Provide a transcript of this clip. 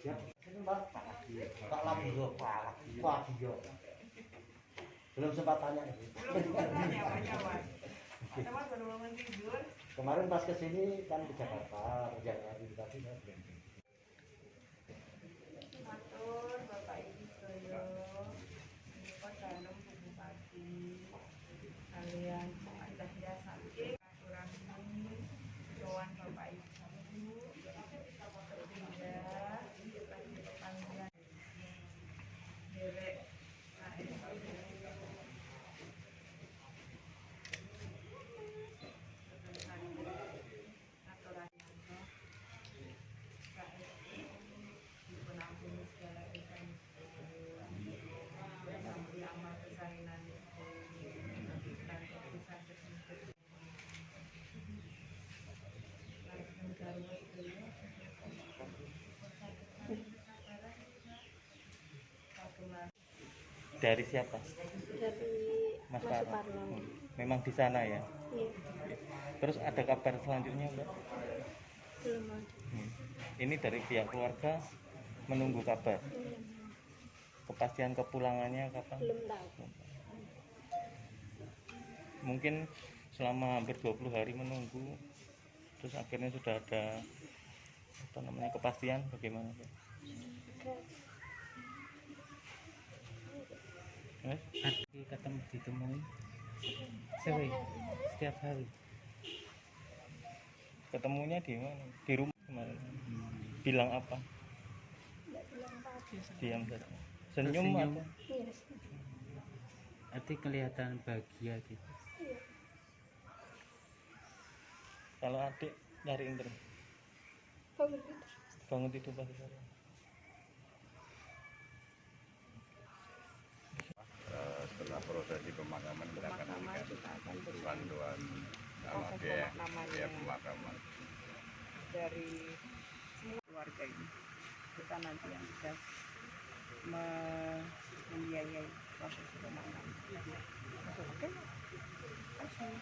Siap. Sini Mbak. Tak lagi yo. Pagi yo. Belum sempat tanya. Belum tanya Mas. Ada Mas baru bangun tidur. Kemarin pas kesini kan ke Jakarta, Januari tapi saya belum. Matur Bapak Ibu sedaya. Menika dalem buku pagi. Kalian cahya saking aturami sowan Bapak Ibu. Sehingga panggilan derek Dari siapa? Dari Mas Mas Parno. Suparno. Memang di sana ya. Iya, Terus ada kabar selanjutnya, Mbak? belum ada. Ini dari pihak keluarga menunggu kabar. Iya, Kepastian kepulangannya kapan? belum tahu. Mungkin selama hampir 20 hari menunggu, terus akhirnya sudah ada kepastian bagaimana, Pak? Ketemu ditemui setiap hari. Ketemunya di mana? Di rumah kemarin. Bilang apa? Tidak bilang apa-apa. Diam saja. Senyum Tersenyum. atau? Iya, Arti kelihatan bahagia gitu. iya. Kalau adik nyariin terus. Bangun tidur. Bangun tidur pagi sore. Setelah prosesi pemakaman kita akan memberikan bantuan sama biaya pemakaman dari semua keluarga ini. Kita nanti yang bisa membiayai proses pemakaman. Oke? Terima kasih.